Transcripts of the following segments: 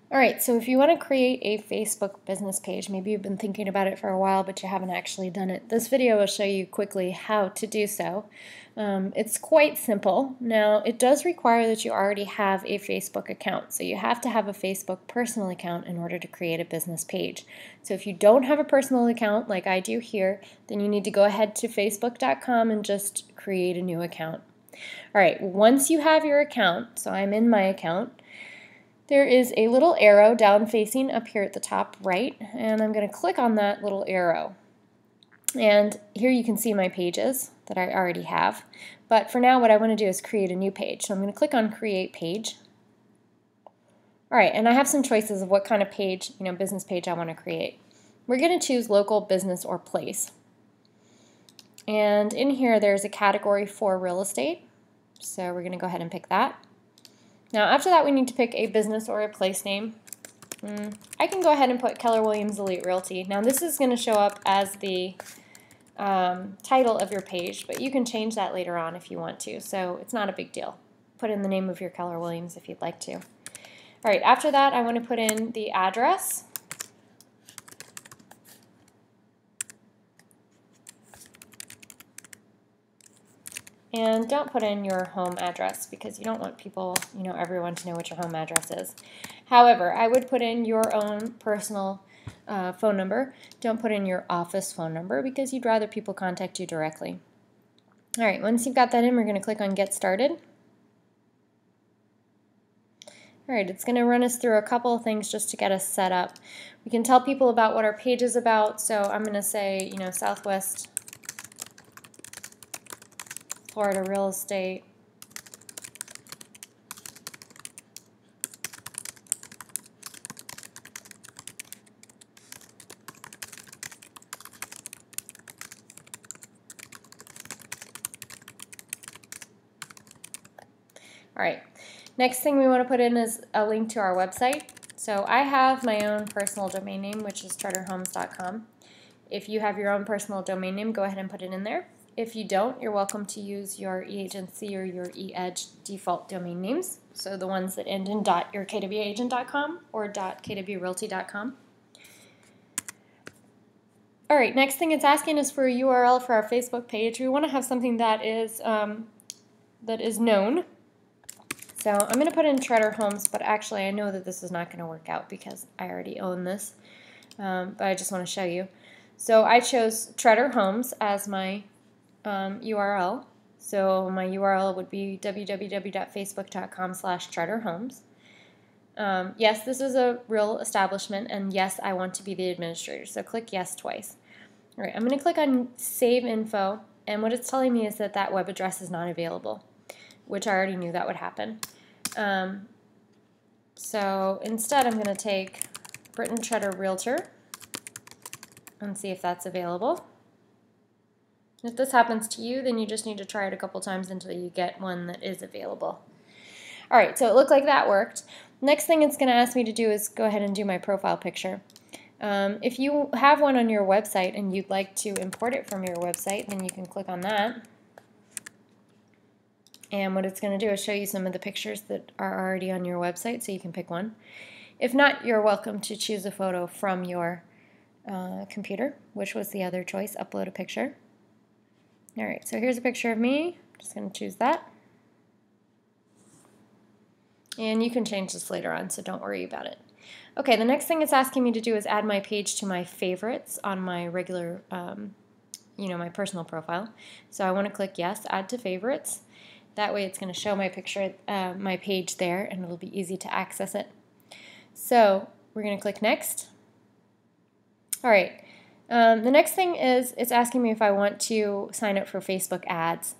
Alright, so if you want to create a Facebook business page, maybe you've been thinking about it for a while but you haven't actually done it, this video will show you quickly how to do so. It's quite simple. Now, it does require that you already have a Facebook account, so you have to have a Facebook personal account in order to create a business page. So if you don't have a personal account like I do here, then you need to go ahead to facebook.com and just create a new account. Alright, once you have your account, so I'm in my account, there is a little arrow down facing up here at the top right, and I'm going to click on that little arrow. And here you can see my pages that I already have. But for now, what I want to do is create a new page. So I'm going to click on Create Page. Alright, and I have some choices of what kind of page, business page I want to create. We're going to choose local, business, or place. And in here, there's a category for real estate. So we're going to go ahead and pick that. Now after that we need to pick a business or a place name. I can go ahead and put Keller Williams Elite Realty. Now this is going to show up as the title of your page, but you can change that later on if you want to, so it's not a big deal. Put in the name of your Keller Williams if you'd like to. Alright, after that I want to put in the address. And don't put in your home address because you don't want people, everyone to know what your home address is. However, I would put in your own personal phone number. Don't put in your office phone number because you'd rather people contact you directly. Alright, once you've got that in, we're going to click on Get Started. Alright, it's going to run us through a couple of things just to get us set up. We can tell people about what our page is about, so I'm going to say, Southwest Florida real estate. Alright, next thing we want to put in is a link to our website. So I have my own personal domain name, which is TrudderHomes.com. If you have your own personal domain name, go ahead and put it in there. If you don't, you're welcome to use your eAgency or your eEdge default domain names, so the ones that end in .yourkwagent.com or .kwrealty.com. Alright, next thing it's asking us for a URL for our Facebook page. We want to have something that is known. So I'm going to put in Trudder Homes, but actually I know that this is not going to work out because I already own this, but I just want to show you. So I chose Trudder Homes as my URL. So my URL would be www.facebook.com/TrudderHomes. Yes, this is a real establishment, and yes, I want to be the administrator. So click yes twice. All right, I'm going to click on Save Info, and what it's telling me is that that web address is not available, which I already knew that would happen. So instead, I'm going to take Britton Trudder Realtor and see if that's available. If this happens to you, then you just need to try it a couple times until you get one that is available. Alright, so it looked like that worked. Next thing it's going to ask me to do is go ahead and do my profile picture. If you have one on your website and you'd like to import it from your website, then you can click on that. And what it's going to do is show you some of the pictures that are already on your website, so you can pick one. If not, you're welcome to choose a photo from your computer, which was the other choice, upload a picture. Alright, so here's a picture of me. I'm just going to choose that. And you can change this later on, so don't worry about it. Okay, the next thing it's asking me to do is add my page to my favorites on my regular, my personal profile. So I want to click yes, add to favorites. That way it's going to show my picture, my page there, and it'll be easy to access it. So we're going to click next. Alright. The next thing is it's asking me if I want to sign up for Facebook ads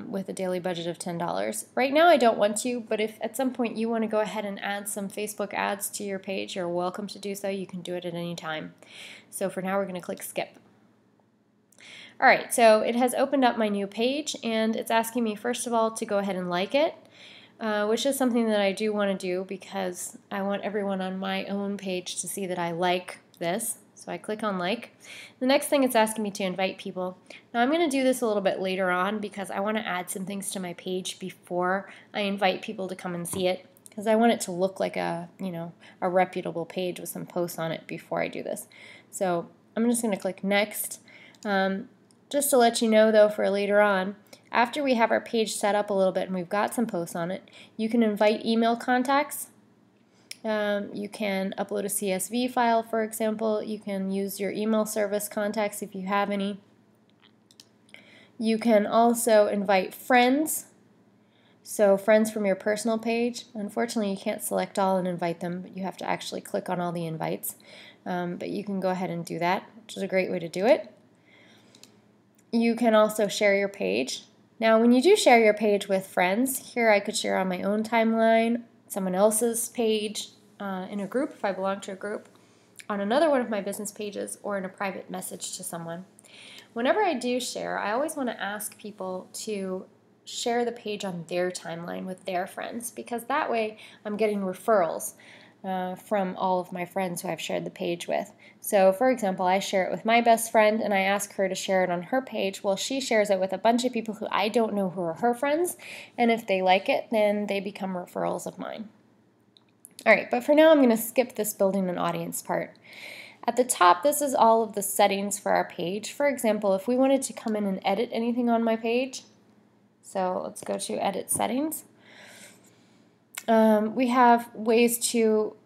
with a daily budget of $10. Right now I don't want to, but if at some point you want to go ahead and add some Facebook ads to your page, you're welcome to do so. You can do it at any time. So for now we're going to click skip. Alright, so it has opened up my new page, and it's asking me first of all to go ahead and like it, which is something that I do want to do because I want everyone on my own page to see that I like this. So I click on like. The next thing it's asking me to invite people. Now I'm going to do this a little bit later on because I want to add some things to my page before I invite people to come and see it. because I want it to look like a, a reputable page with some posts on it before I do this. So I'm just going to click next. Just to let you know though, for later on, after we have our page set up a little bit and we've got some posts on it, you can invite email contacts. You can upload a CSV file, for example. You can use your email service contacts if you have any. You can also invite friends. So friends from your personal page. Unfortunately, you can't select all and invite them, but you have to actually click on all the invites. But you can go ahead and do that, which is a great way to do it. You can also share your page. Now, when you do share your page with friends, here I could share on my own timeline, someone else's page, in a group if I belong to a group, on another one of my business pages, or in a private message to someone. Whenever I do share, I always want to ask people to share the page on their timeline with their friends, because that way I'm getting referrals from all of my friends who I've shared the page with. So for example, I share it with my best friend and I ask her to share it on her page. Well, she shares it with a bunch of people who I don't know who are her friends, and if they like it, then they become referrals of mine. Alright, but for now I'm going to skip this building an audience part. At the top, this is all of the settings for our page. For example, if we wanted to come in and edit anything on my page, so let's go to Edit Settings. We have ways to,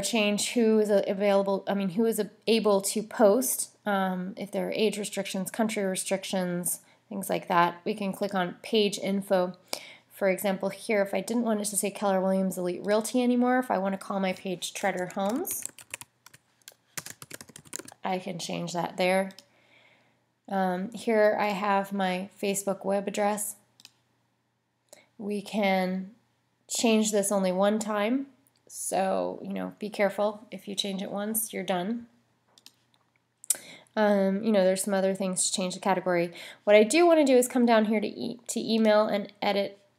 change who is who is able to post. If there are age restrictions, country restrictions, things like that. We can click on Page Info. For example, here, if I didn't want it to say Keller Williams Elite Realty anymore, if I want to call my page Treader Homes, I can change that there. Here I have my Facebook web address. We can change this only one time, so be careful. If you change it once, you're done. There's some other things to change the category. What I do want to do is come down here to email and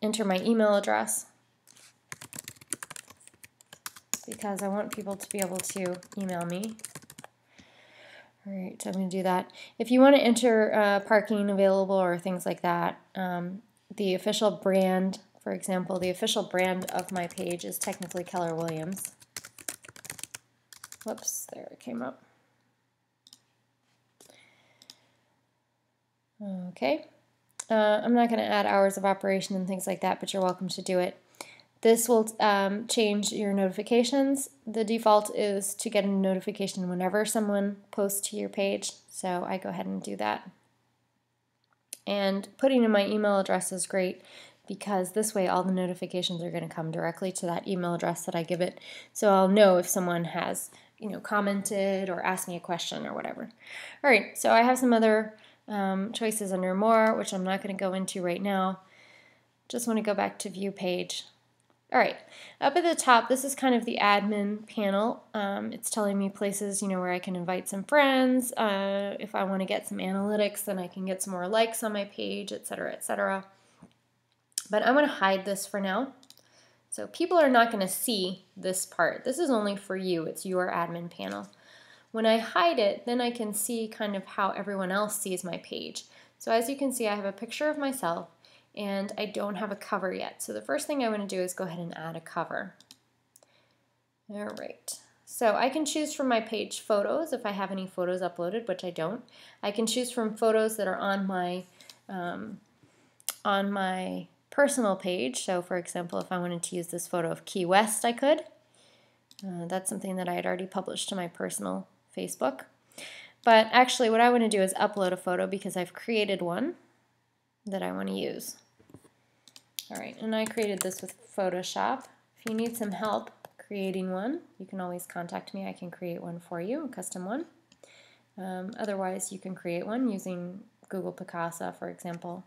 enter my email address, because I want people to be able to email me. Alright, so I'm going to do that. If you want to enter parking available or things like that, the official brand, for example, the official brand of my page is technically Keller Williams. Whoops, there it came up. Okay. I'm not going to add hours of operation and things like that, but you're welcome to do it. This will change your notifications. The default is to get a notification whenever someone posts to your page, so I go ahead and do that. And putting in my email address is great, because this way all the notifications are going to come directly to that email address that I give it, so I'll know if someone has commented or asked me a question or whatever. Alright, so I have some other choices under More, which I'm not going to go into right now. Just want to go back to View Page. Alright, up at the top, this is kind of the admin panel. It's telling me places, where I can invite some friends. If I want to get some analytics, then I can get some more likes on my page, etc., etc. But I'm going to hide this for now. So people are not going to see this part. This is only for you. It's your admin panel. When I hide it, then I can see kind of how everyone else sees my page. So as you can see, I have a picture of myself, and I don't have a cover yet. So the first thing I want to do is go ahead and add a cover. Alright, so I can choose from my page photos if I have any photos uploaded, which I don't. I can choose from photos that are on my personal page. So for example, if I wanted to use this photo of Key West, I could. That's something that I had already published to my personal Facebook. But actually what I want to do is upload a photo, because I've created one that I want to use. Alright, and I created this with Photoshop. If you need some help creating one, you can always contact me. I can create one for you, a custom one. Otherwise, you can create one using Google Picasa, for example,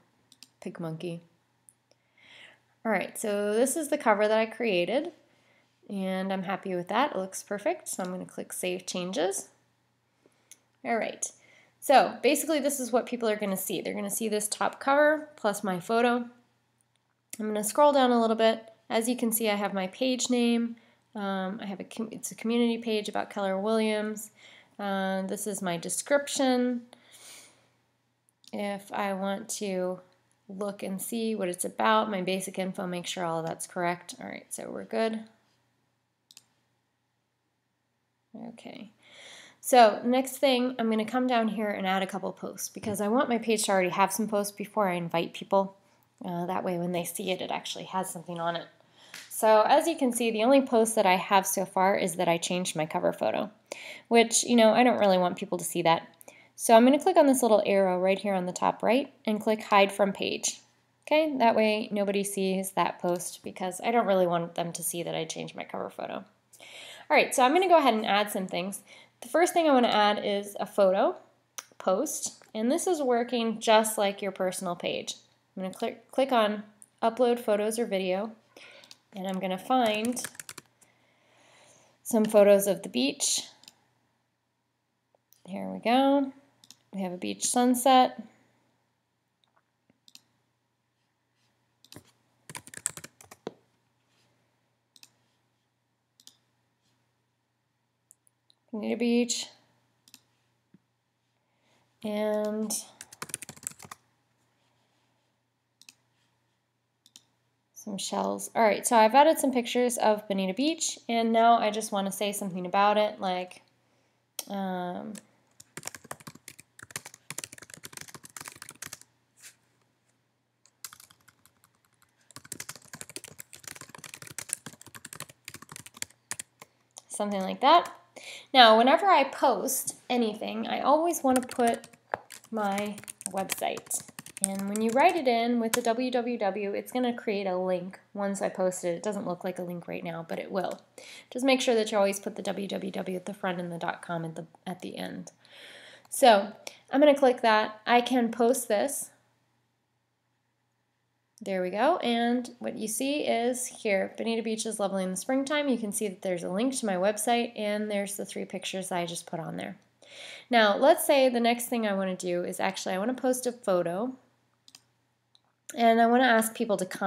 PicMonkey. Alright, so this is the cover that I created, and I'm happy with that. It looks perfect, so I'm going to click Save Changes. Alright, so basically this is what people are going to see. They're going to see this top cover plus my photo. I'm going to scroll down a little bit. As you can see, I have my page name. It's a community page about Keller Williams. This is my description. If I want to look and see what it's about, my basic info, make sure all of that's correct. All right, so we're good. Okay. So next thing, I'm going to come down here and add a couple posts because I want my page to already have some posts before I invite people. That way when they see it, it actually has something on it. So as you can see, the only post that I have so far is that I changed my cover photo, which, you know, I don't really want people to see that. So I'm going to click on this little arrow right here on the top right and click Hide from Page. Okay, that way nobody sees that post because I don't really want them to see that I changed my cover photo. All right, so I'm going to go ahead and add some things. The first thing I want to add is a photo post, and this is working just like your personal page. I'm going to click on Upload Photos or Video, and I'm going to find some photos of the beach. Here we go. We have a beach sunset. Bonita Beach. And some shells. All right, so I've added some pictures of Bonita Beach, and now I just want to say something about it, like something like that. Now, whenever I post anything, I always want to put my website. And when you write it in with the www, it's going to create a link once I post it. It doesn't look like a link right now, but it will. Just make sure that you always put the www at the front and the .com at the end. So I'm going to click that. I can post this. There we go, and what you see is here, Bonita Beach is lovely in the springtime. You can see that there's a link to my website, and there's the 3 pictures that I just put on there. Now, let's say the next thing I want to do is actually I want to post a photo, and I want to ask people to comment.